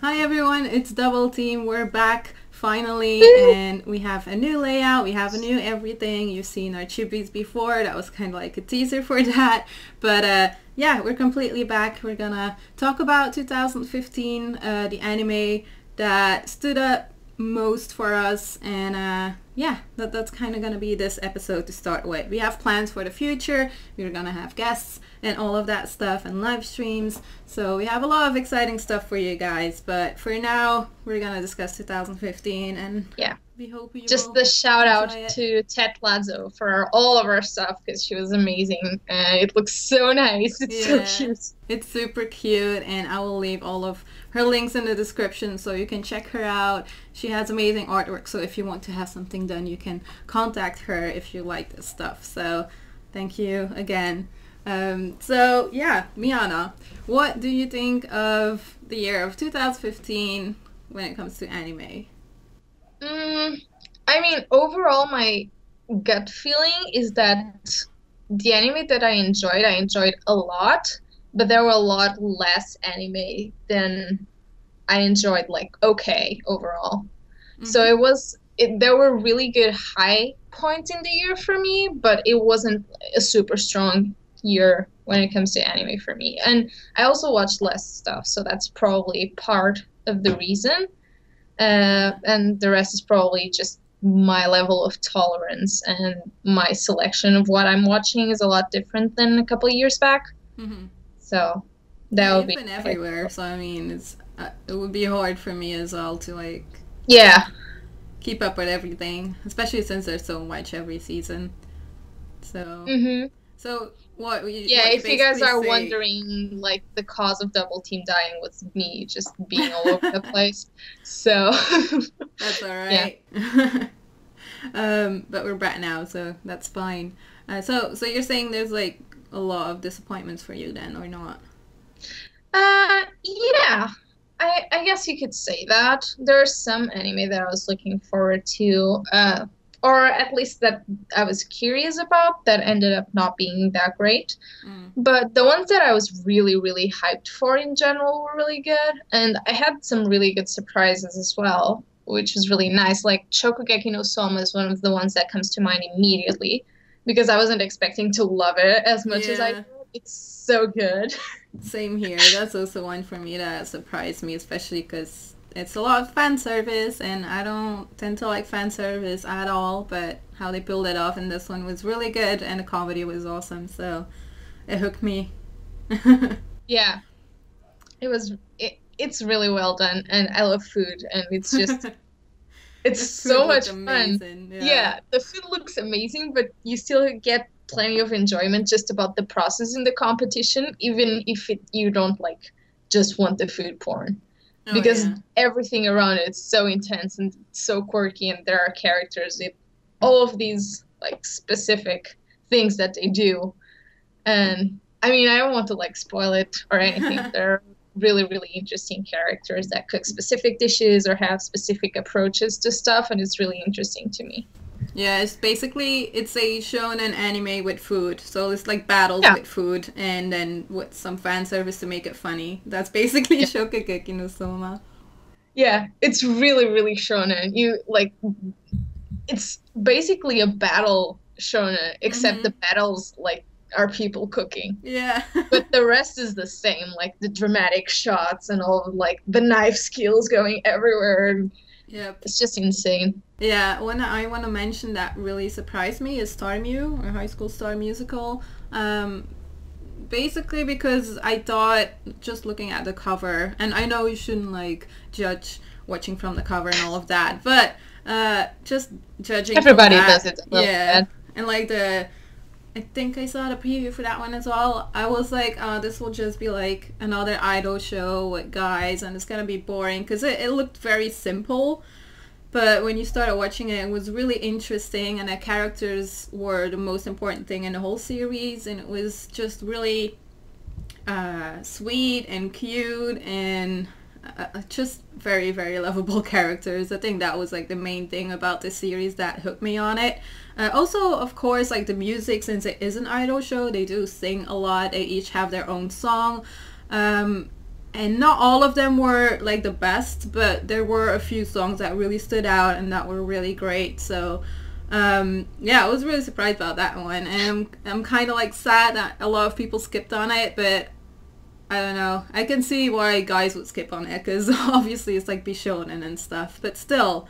Hi everyone, it's Double Team. We're back finally, Woo! and we have a new layout. We have a new everything. You've seen our chibis before. That was kind of like a teaser for that. But yeah, we're completely back. We're gonna talk about 2015, the anime that stood up most for us, and yeah, that's kind of gonna be this episode to start with. We have plans for the future. We're gonna have guests and all of that stuff and live streams. So we have a lot of exciting stuff for you guys. But for now, we're gonna discuss 2015, and Yeah, we hope you just will the shout out enjoy it. to Ted Lasso for all of our stuff because she was amazing and it looks so nice. It's so Yeah, cute. it's super cute, and I will leave all of her links in the description so you can check her out. She has amazing artwork, so if you want to have something done, you can contact her if you like this stuff. So thank you again. So yeah, Miana, what do you think of the year of 2015 when it comes to anime? Mm, I mean, overall, my gut feeling is that the anime that I enjoyed a lot, but there were a lot less anime than I enjoyed, like, okay, overall. So Mm-hmm. there were really good high points in the year for me, but it wasn't a super strong year when it comes to anime for me. And I also watched less stuff, so that's probably part of the reason. Yeah. And the rest is probably just my level of tolerance and my selection of what I'm watching is a lot different than a couple of years back. Mm-hmm. So Yeah, that would you've be been my everywhere, so I mean, it would be hard for me as well to like yeah. keep up with everything, especially since there's so much every season. So, hmm so Yeah, what you if you guys basically are say? wondering, like the cause of Double Team dying was me just being all over the place. So, That's all yeah. right. But we're back now, so that's fine. So you're saying there's like a lot of disappointments for you then, or not? Yeah. I guess you could say that. There's some anime that I was looking forward to, or at least that I was curious about that ended up not being that great. Mm. But the ones that I was really, really hyped for in general were really good. And I had some really good surprises as well, which was really nice. Like Shokugeki no Soma is one of the ones that comes to mind immediately because I wasn't expecting to love it as much as I did. Yeah, It's so good. same here. That's also one for me that surprised me, especially because it's a lot of fan service, and I don't tend to like fan service at all. But how they pulled it off in this one was really good, and the comedy was awesome. So it hooked me. Yeah, it's really well done and I love food and it's The food so looked much fun. amazing. Yeah. Yeah, the food looks amazing, but you still get plenty of enjoyment just about the process in the competition, even if you don't like just want the food porn. Oh Because yeah. everything around it is so intense and so quirky and there are characters with all of these like specific things that they do. And I mean, I don't want to like spoil it or anything. There are really, really interesting characters that cook specific dishes or have specific approaches to stuff, and it's really interesting to me. Yeah, it's a shonen anime with food. So it's like battles Yeah, with food and then with some fan service to make it funny. That's basically yeah, Shokugeki no Soma. yeah. It's really, really shonen. You like, it's basically a battle shonen, except the Mhm. battles like are people cooking. Yeah. But the rest is the same, like the dramatic shots and all of, like the knife skills going everywhere. Yep. It's just insane. Yeah, one I want to mention that really surprised me is Star Mu, or High School Star Musical. Um, Basically because I thought, just looking at the cover, and I know you shouldn't like judge watching from the cover and all of that, but just judging from Everybody that, does it a little yeah, bit. and like I think I saw the preview for that one as well. I was like, oh, this will just be like another idol show with guys, and it's gonna be boring because it looked very simple. But when you started watching it, it was really interesting, and the characters were the most important thing in the whole series, and it was just really sweet and cute and just very, very lovable characters. I think that was like the main thing about the series that hooked me on it. Also, of course, like the music, since it is an idol show, they do sing a lot. They each have their own song. Um, And not all of them were like the best, but there were a few songs that really stood out and that were really great. So yeah, I was really surprised about that one, and I'm kind of like sad that a lot of people skipped on it, but I don't know. I can see why guys would skip on it, because obviously it's like Bishonen and stuff, but still,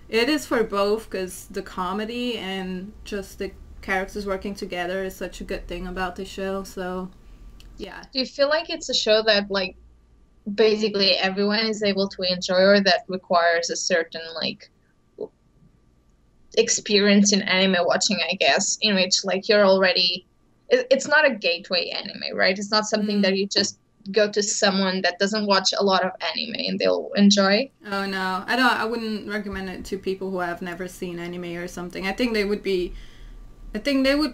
it is for both, because the comedy and just the characters working together is such a good thing about the show. So yeah. Do you feel like it's a show that like basically everyone is able to enjoy, or that requires a certain like experience in anime watching, I guess, in which like you're already it's not a gateway anime, right? It's not something that you just go to someone that doesn't watch a lot of anime and they'll enjoy. Oh no, I wouldn't recommend it to people who have never seen anime or something. I think they would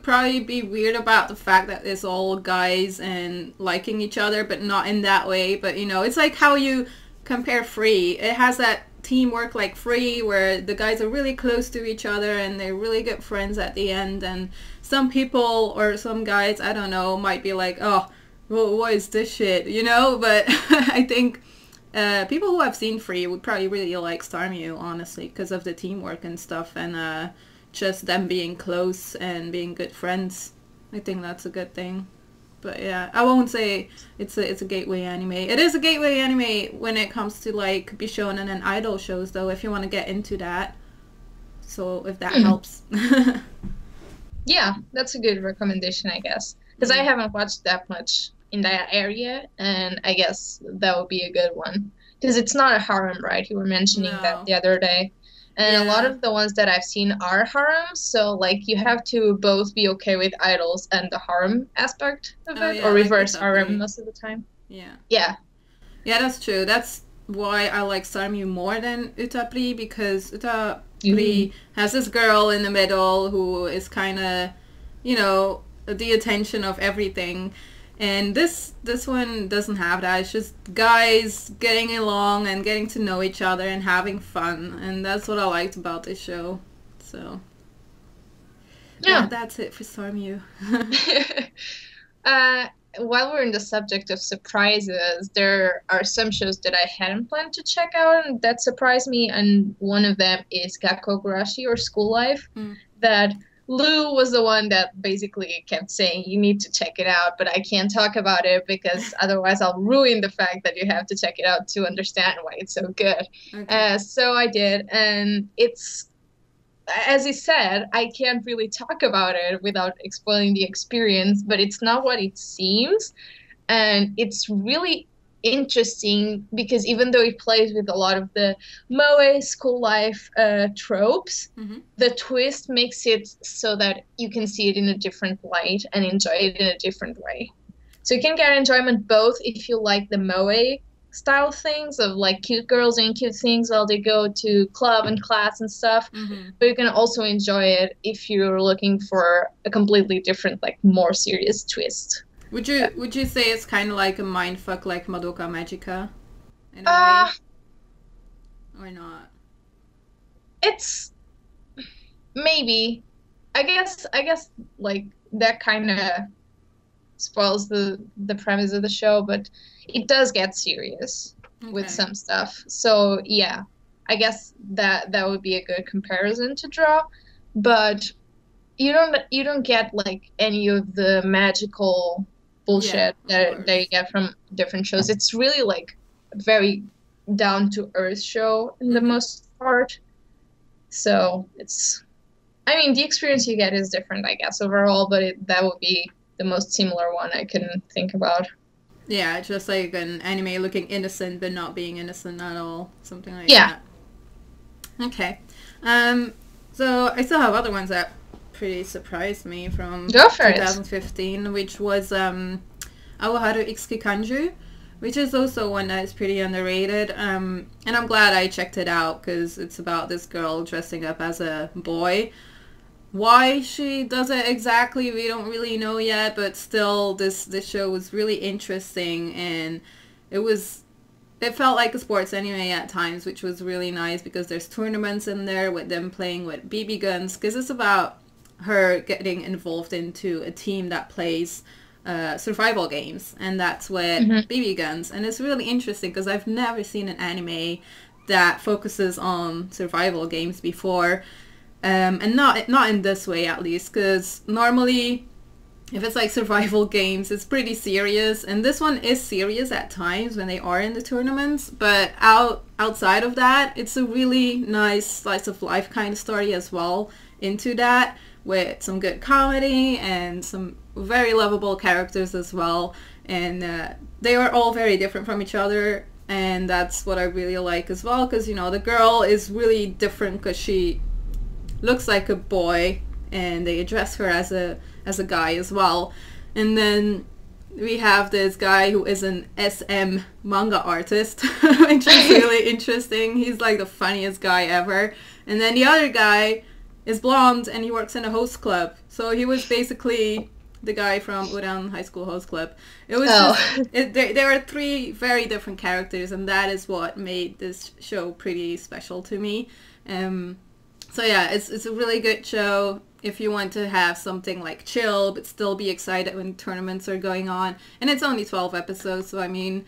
probably be weird about the fact that it's all guys and liking each other, but not in that way. But you know, it's like how you compare Free. It has that teamwork like Free, where the guys are really close to each other and they're really good friends at the end. And some people or some guys, I don't know, might be like, oh, well, what is this shit, you know? But I think people who have seen Free would probably really like Starmie, honestly, because of the teamwork and stuff, and just them being close and being good friends. I think that's a good thing. But yeah, I won't say it's a gateway anime. It is a gateway anime when it comes to like Bishonen and idol shows, though, if you want to get into that. So if that helps. Yeah, that's a good recommendation, I guess. Because I haven't watched that much in that area, and I guess that would be a good one. Because it's not a harem, right? You were mentioning that the other day. And a lot of the ones that I've seen are harems, so like you have to both be okay with idols and the harem aspect of it, or reverse harem most of the time. Yeah. Yeah. Yeah, that's true. That's why I like Starmie more than Utapri, because Utapri has this girl in the middle who is kind of, you know, the attention of everything. And this one doesn't have that. It's just guys getting along and getting to know each other and having fun. And that's what I liked about this show. So, yeah, that's it for Starmie. While we're in the subject of surprises, there are some shows that I hadn't planned to check out and that surprised me. And one of them is Gakkou Gurashi, or School Life, that Lou was the one that basically kept saying, you need to check it out, but I can't talk about it because otherwise I'll ruin the fact that you have to check it out to understand why it's so good. Okay. So I did, and it's, as he said, I can't really talk about it without spoiling the experience, but it's not what it seems, and it's really interesting because even though it plays with a lot of the moe school life tropes, the twist makes it so that you can see it in a different light and enjoy it in a different way. So you can get enjoyment both if you like the moe style things of like cute girls and cute things while they go to club and class and stuff, but you can also enjoy it if you're looking for a completely different, like more serious twist. Would you say it's kind of like a mindfuck, like Madoka Magica, in a way, or not? It's maybe. I guess like that kind of spoils the premise of the show, but it does get serious with some stuff. So yeah, I guess that would be a good comparison to draw, but you don't get like any of the magical bullshit that you get from different shows. It's really like a very down to earth show in the most part. So it's, I mean, the experience you get is different, I guess, overall, but that would be the most similar one I can think about. Yeah, just like an anime looking innocent but not being innocent at all. Something like that. Okay. So I still have other ones that pretty surprised me from 2015, which was Aoharu Iksuki Kanju, which is also one that is pretty underrated. And I'm glad I checked it out because it's about this girl dressing up as a boy. Why she does it exactly, we don't really know yet, but still this show was really interesting, and it felt like a sports anime at times, which was really nice because there's tournaments in there with them playing with BB guns, because it's about her getting involved into a team that plays survival games, and that's with BB guns. And it's really interesting because I've never seen an anime that focuses on survival games before, and not in this way at least, because normally if it's like survival games, it's pretty serious, and this one is serious at times when they are in the tournaments, but outside of that, it's a really nice slice of life kind of story as well into that, with some good comedy and some very lovable characters as well, and they are all very different from each other, and that's what I really like as well, because, you know, the girl is really different because she looks like a boy, and they address her as a guy as well. And then we have this guy who is an SM manga artist, which is really interesting. He's like the funniest guy ever. And then the other guy is blonde, and he works in a host club. So he was basically the guy from Uran High School Host Club. It was there are three very different characters, and that is what made this show pretty special to me. So yeah, it's a really good show if you want to have something like chill but still be excited when tournaments are going on. And it's only 12 episodes, so I mean,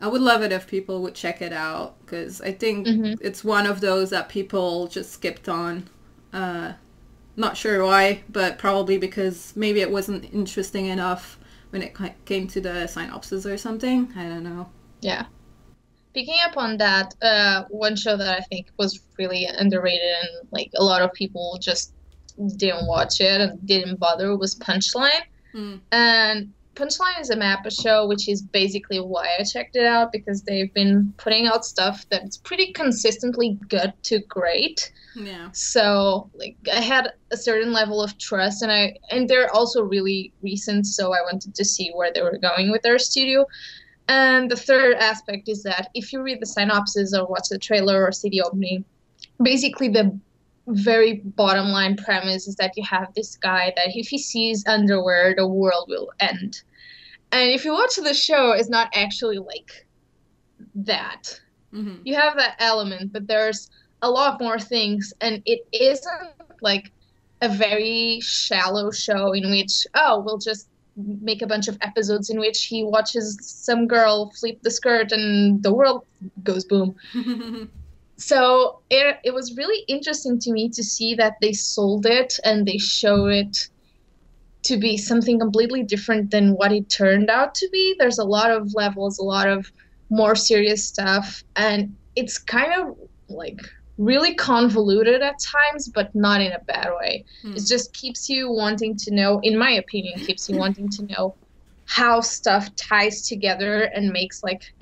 I would love it if people would check it out, because I think it's one of those that people just skipped on. Not sure why, but probably because maybe it wasn't interesting enough when it came to the synopsis or something. I don't know. Yeah. Picking up on that, one show that I think was really underrated and like a lot of people just didn't watch it and didn't bother was Punchline. And Punchline is a Mappa show, which is basically why I checked it out, because they've been putting out stuff that's pretty consistently good to great. Yeah. So like I had a certain level of trust, and they're also really recent, so I wanted to see where they were going with their studio. And the third aspect is that if you read the synopsis or watch the trailer or see the opening, basically the very bottom line premise is that you have this guy that if he sees underwear, the world will end. And if you watch the show, it's not actually like that. You have that element, but there's a lot more things, and it isn't like a very shallow show in which, we'll just make a bunch of episodes in which he watches some girl flip the skirt and the world goes boom. So it was really interesting to me to see that they sold it and they show it to be something completely different than what it turned out to be. There's a lot of levels, a lot of more serious stuff, and it's kind of like really convoluted at times, but not in a bad way. It just keeps you wanting to know, in my opinion, keeps you wanting to know how stuff ties together and makes like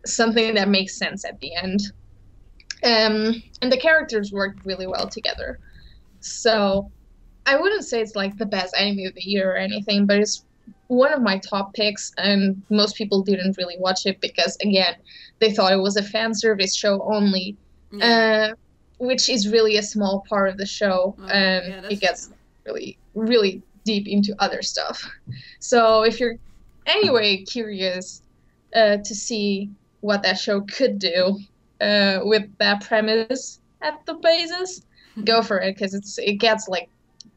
something that makes sense at the end. And the characters worked really well together. So I wouldn't say it's like the best anime of the year or anything, but it's one of my top picks, and most people didn't really watch it because, again, they thought it was a fan service show only. Which is really a small part of the show, and it gets really, really deep into other stuff. So if you're anyway curious to see what that show could do with that premise at the basis, go for it, because it gets like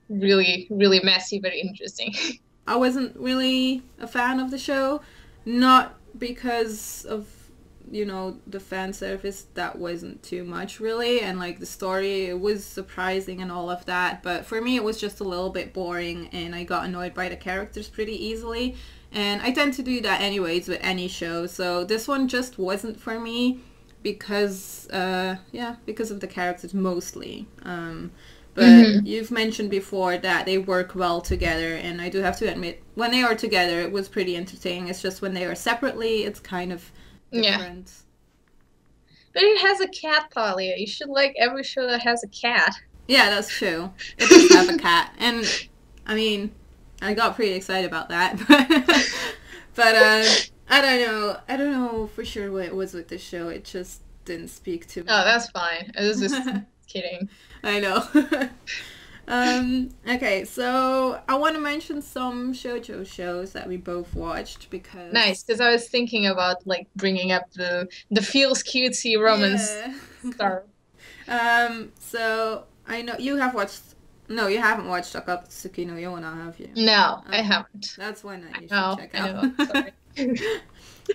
really, really messy but interesting. I wasn't really a fan of the show, not because of, you know, the fan service. That wasn't too much really, and like the story, it was surprising and all of that, but for me it was just a little bit boring, and I got annoyed by the characters pretty easily, and I tend to do that anyways with any show. So this one just wasn't for me because because of the characters mostly. But you've mentioned before that they work well together, and I do have to admit, when they are together it was pretty entertaining. It's just when they are separately, it's kind of different. Yeah. But it has a cat, Thalia. You should like every show that has a cat. Yeah, that's true. It does have a cat. And, I mean, I got pretty excited about that. But I don't know for sure what it was with this show. It just didn't speak to me. Oh, that's fine. I was just kidding. I know. Okay, so I want to mention some Shojo shows that we both watched because... Nice, because I was thinking about like bringing up the feels cutesy romance star. So I know you have watched No, you haven't watched Akatsuki no Yona, have you? No, I Okay. haven't. That's one that you should No, check I out. know. Sorry.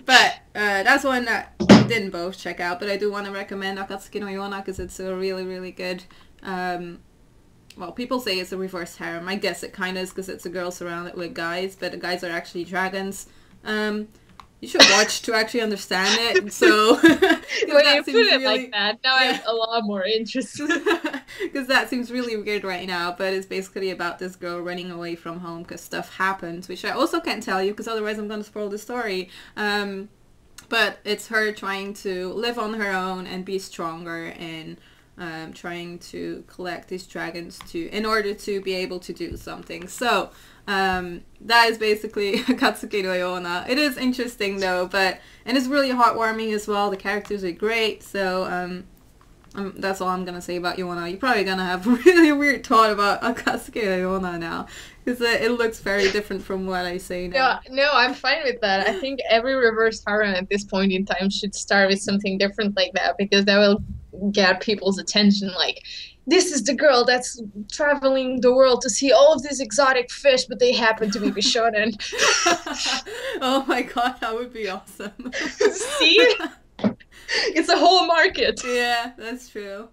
But that's one that we didn't both check out. But I do want to recommend Akatsuki no Yona because it's a really, really good. Well, people say it's a reverse harem. I guess it kind of is because it's a girl surrounded with guys, but the guys are actually dragons. You should watch to actually understand it. So When you put it really, like that, now yeah. I'm a lot more interested. Because that seems really weird right now, but it's basically about this girl running away from home because stuff happens, which I also can't tell you because otherwise I'm going to spoil the story. But it's her trying to live on her own and be stronger and trying to collect these dragons in order to be able to do something. So that is basically Katsuki no Yona. It is interesting though, and it's really heartwarming as well. The characters are great, so that's all I'm gonna say about Yona. You're probably gonna have a really weird thought about Akatsuki no Yona now, because it looks very different from what I say now. No, I'm fine with that. I think every reverse harem at this point in time should start with something different like that, because that will get people's attention. Like, this is the girl that's traveling the world to see all of these exotic fish, but they happen to be shonen. Oh my god, that would be awesome. See? It's a whole market. Yeah, that's true.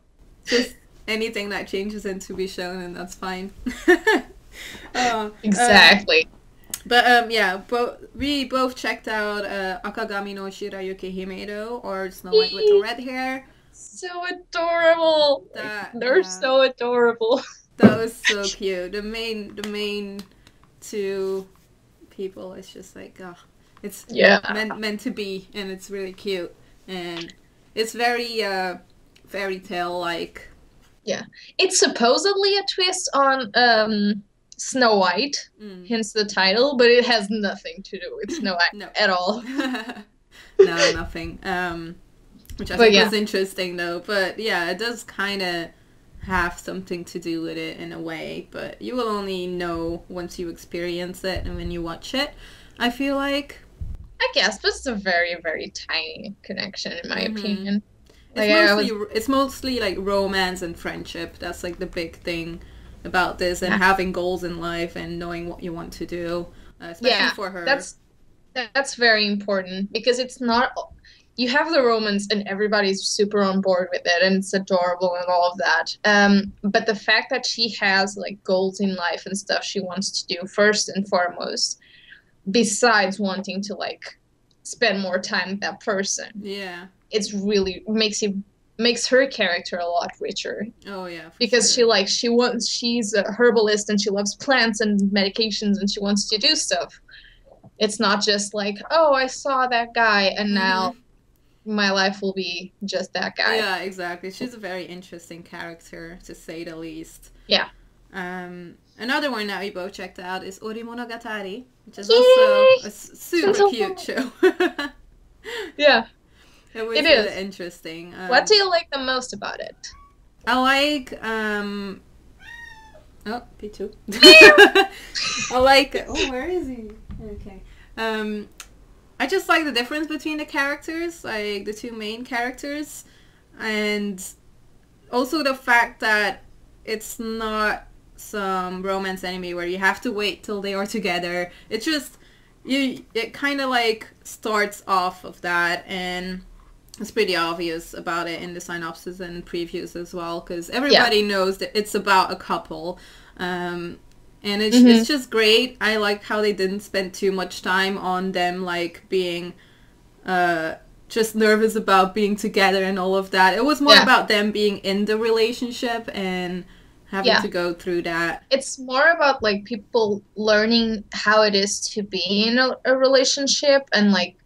Just anything that changes into be shonen, that's fine. Exactly. But yeah, we both checked out Akagami no Shirayuki Himedo, or Snow White with the red hair. So adorable. They're so adorable. That was so cute. The main two people, it's just like, oh, it's meant to be, and it's really cute, and it's very fairy tale like. Yeah, it's supposedly a twist on Snow White, hence the title, but it has nothing to do with Snow White at all. No, nothing. Which I think is interesting though. But yeah, it does kind of have something to do with it in a way, but you will only know once you experience it and when you watch it, I feel like. I guess, but it's a very, very tiny connection in my opinion. It's mostly like romance and friendship. That's like the big thing about this, and having goals in life and knowing what you want to do, especially for her. That's very important, because it's not, you have the romance and everybody's super on board with it and it's adorable and all of that. But the fact that she has like goals in life and stuff she wants to do first and foremost, besides wanting to like spend more time with that person. Yeah. It's really makes her character a lot richer. Oh yeah. Because sure. she's a herbalist and she loves plants and medications and she wants to do stuff. It's not just like, oh, I saw that guy and now my life will be just that guy. Yeah, exactly. She's a very interesting character, to say the least. Yeah. Another one that we both checked out is Ori Monogatari, which is also a super cute show. Yeah. It was really interesting. What do you like the most about it? I like, oh, P2. I like, oh, where is he? Okay. I just like the difference between the characters, like the two main characters, and also the fact that it's not some romance anime where you have to wait till they are together. It's just, it kind of like starts off of that, and it's pretty obvious about it in the synopsis and previews as well, because everybody knows that it's about a couple. And it's just great. I like how they didn't spend too much time on them like being just nervous about being together and all of that. It was more about them being in the relationship and having to go through that. It's more about like people learning how it is to be in a relationship and like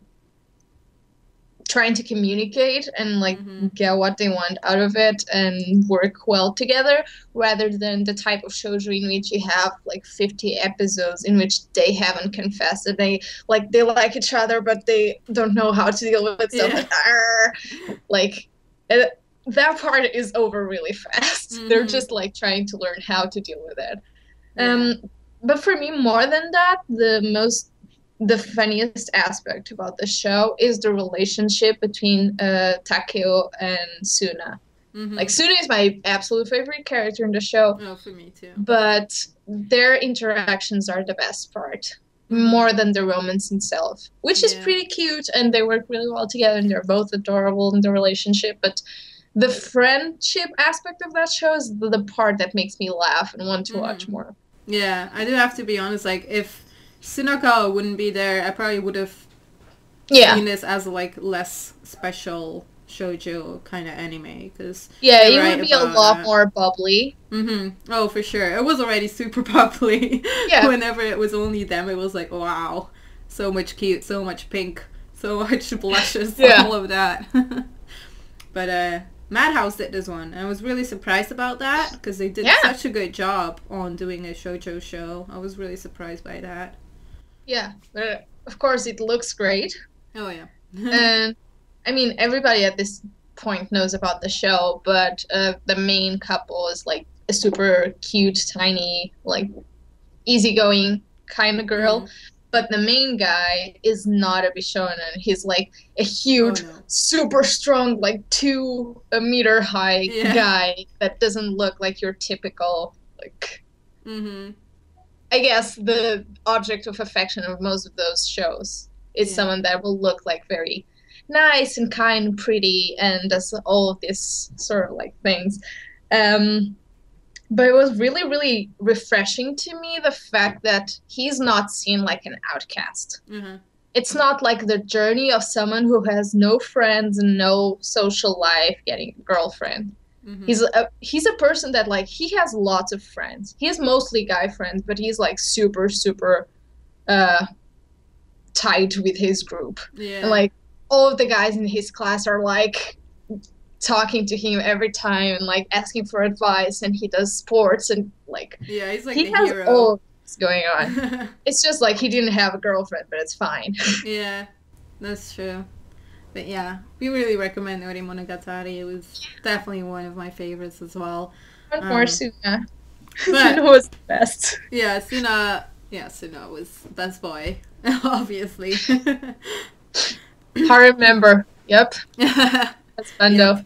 trying to communicate and like get what they want out of it and work well together, rather than the type of shoujo in which you have like 50 episodes in which they haven't confessed that they like each other but they don't know how to deal with stuff. Like that part is over really fast. They're just like trying to learn how to deal with it. But for me, more than that, the funniest aspect about the show is the relationship between Takeo and Suna. Like Suna is my absolute favorite character in the show. Oh, for me too. But their interactions are the best part, more than the romance itself, which is pretty cute, and they work really well together, and they're both adorable in the relationship. But the friendship aspect of that show is the part that makes me laugh and want to watch more. Yeah, I do have to be honest. Like, if Sunakawa wouldn't be there, I probably would have seen this as like less special shoujo kind of anime, because it would be a lot more bubbly. Oh, for sure. It was already super bubbly. Whenever it was only them, it was like, wow, so much cute, so much pink, so much blushes, all of that. But Madhouse did this one, and I was really surprised about that, because they did such a good job on doing a shoujo show. I was really surprised by that. Yeah, but of course it looks great. Oh yeah. And I mean, everybody at this point knows about the show, but the main couple is like a super cute, tiny, like easygoing kind of girl. But the main guy is not a Bishonen. He's like a huge, super strong, like 2 meter high guy that doesn't look like your typical, like, I guess the object of affection of most of those shows is someone that will look like very nice and kind and pretty and does all of these sort of like things. But it was really, really refreshing to me, the fact that he's not seen like an outcast. It's not like the journey of someone who has no friends and no social life getting a girlfriend. He's a person that, like, he has lots of friends. He has mostly guy friends, but he's like super, super tight with his group. And like all of the guys in his class are like talking to him every time and like asking for advice, and he does sports and like he's like he has hero. all of this going on. It's just like he didn't have a girlfriend, but it's fine. Yeah, that's true. But yeah, we really recommend Ori Monogatari. It was definitely one of my favorites as well. One more Suna. Suna was the best. Yeah, Suna was best boy, obviously. I remember. Yep. That's fun though.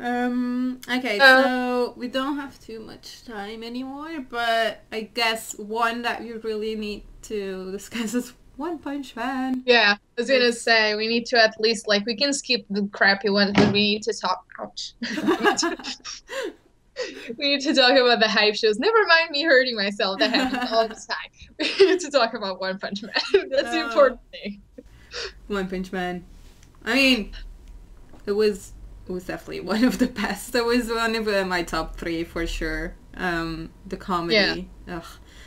Okay, so we don't have too much time anymore, but I guess one that we really need to discuss is One Punch Man. Yeah, I was gonna say, we need to at least, like, we can skip the crappy ones, but we need to talk. Ouch. We need to talk about the hype shows. Never mind me hurting myself. That happens all the time. We need to talk about One Punch Man. That's the important thing. One Punch Man. I mean, it was definitely one of the best. It was one of my top 3 for sure. The comedy. Yeah. Ugh.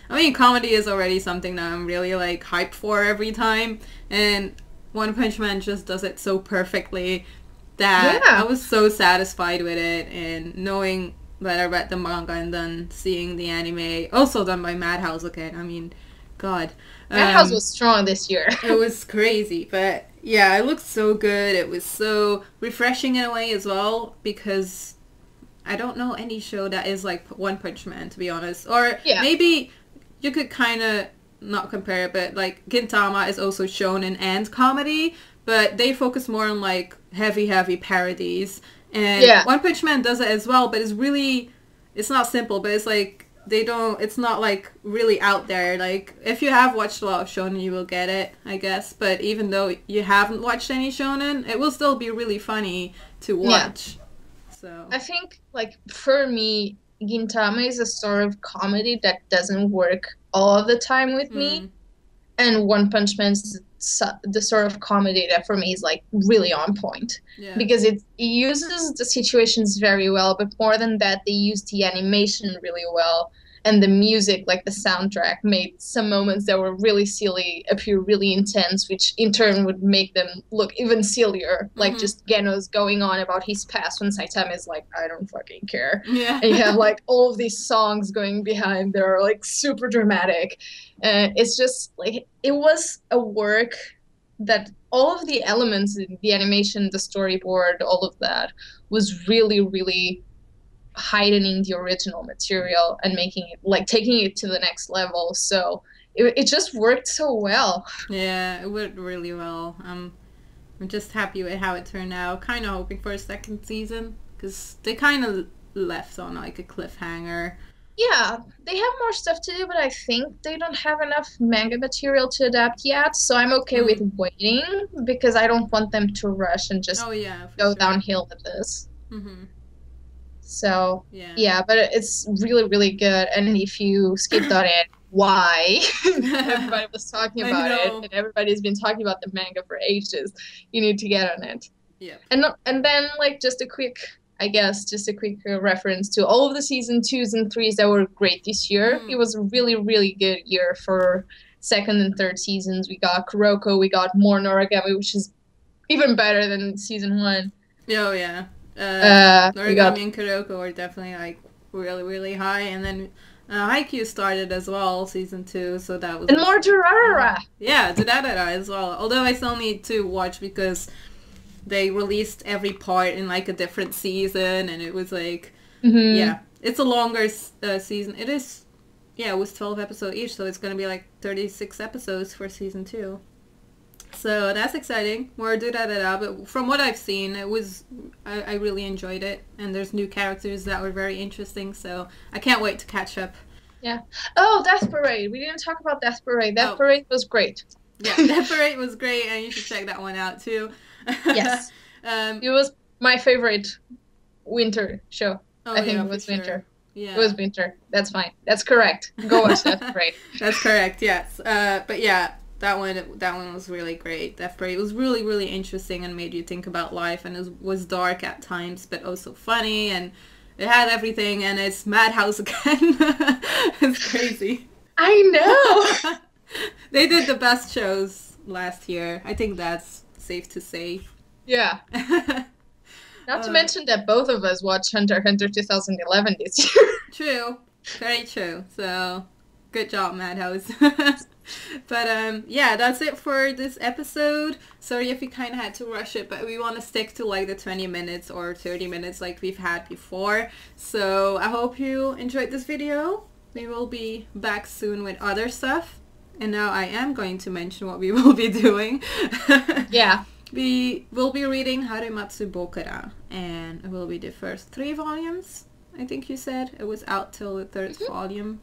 I mean, comedy is already something that I'm really, like, hyped for every time. And One Punch Man just does it so perfectly that I was so satisfied with it. And knowing that I read the manga and then seeing the anime, also done by Madhouse again. I mean, God. Madhouse was strong this year. It was crazy. But, yeah, it looked so good. It was so refreshing in a way as well, because I don't know any show that is like One Punch Man, to be honest. Or maybe you could kind of not compare it, but like Gintama is also shonen and comedy, but they focus more on like heavy parodies. And One Punch Man does it as well, but it's not simple, but it's like it's not like really out there. Like, if you have watched a lot of shonen, you will get it, I guess. But even though you haven't watched any shonen, it will still be really funny to watch. So I think, like, for me, Gintama is a sort of comedy that doesn't work all of the time with me. And One Punch Man is the sort of comedy that for me is like really on point. Because it uses the situations very well, but more than that, they use the animation really well. And the music, like the soundtrack, made some moments that were really silly appear really intense, which in turn would make them look even sillier. Like just Geno's going on about his past when Saitama is like, I don't fucking care. And you have like all of these songs going behind that are like super dramatic. It's just like, it was a work that all of the elements in the animation, the storyboard, all of that was really, really heightening the original material and making it, like, taking it to the next level. So it just worked so well. Yeah, it worked really well. I'm just happy with how it turned out. Kind of hoping for a second season because they kind of left on like a cliffhanger. Yeah, they have more stuff to do, but I think they don't have enough manga material to adapt yet. So I'm okay with waiting because I don't want them to rush and just go downhill with this. Mm-hmm. So yeah, but it's really, really good. And if you skipped on it, why? Everybody was talking about it, and everybody's been talking about the manga for ages. You need to get on it. Yeah. And then like just a quick reference to all of the season 2s and 3s that were great this year. It was a really, really good year for second and third seasons. We got Kuroko, we got more Noragami, which is even better than season 1. Oh, yeah. Noragami and Kuroko are definitely like really, really high. And then Haikyuu started as well, season 2, so that was... And more Durarara! Yeah, Durarara as well. Although I still need to watch because... they released every part in like a different season, and it was like, yeah, it's a longer season. It is, yeah, it was 12 episodes each, so it's going to be like 36 episodes for season 2. So that's exciting. More da-da-da-da, but from what I've seen, it was, I really enjoyed it, and there's new characters that were very interesting, so I can't wait to catch up. Yeah. Oh, Death Parade. We didn't talk about Death Parade. Death Parade was great. Yeah, Death Parade was great, and you should check that one out too. Yes. It was my favorite winter show. I think it was winter. Yeah. It was winter. That's fine. That's correct. Go watch Death Parade. That's correct, yes. But yeah, that one was really great. Death Parade was really, really interesting and made you think about life, and it was dark at times, but also funny, and it had everything, and it's Madhouse again. It's crazy. I know! They did the best shows last year. I think that's safe to say. Yeah. Not to mention that both of us watched Hunter x Hunter 2011 this year. True. Very true. So, good job, Madhouse. But, yeah, that's it for this episode. Sorry if we kind of had to rush it, but we want to stick to, like, the 20 minutes or 30 minutes like we've had before. So, I hope you enjoyed this video. We will be back soon with other stuff. And now I am going to mention what we will be doing. Yeah. We will be reading Harumatsu Bokura, and it will be the first 3 volumes, I think you said. It was out till the 3rd volume.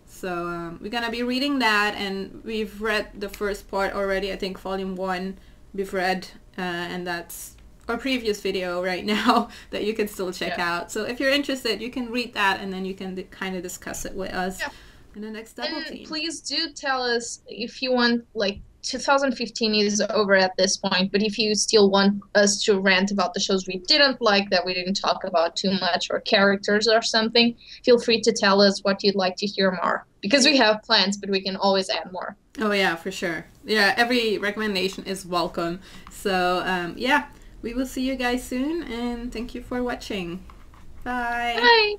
So we're going to be reading that, and we've read the first part already. I think volume 1 we've read, and that's our previous video right now that you can still check out. So if you're interested, you can read that, and then you can kind of discuss it with us. Yeah. In the next double team. Please do tell us if you want, like, 2015 is over at this point, but if you still want us to rant about the shows we didn't like, that we didn't talk about too much, or characters or something, feel free to tell us what you'd like to hear more. Because we have plans, but we can always add more. Oh yeah, for sure. Yeah, every recommendation is welcome. So, yeah, we will see you guys soon, and thank you for watching. Bye. Bye.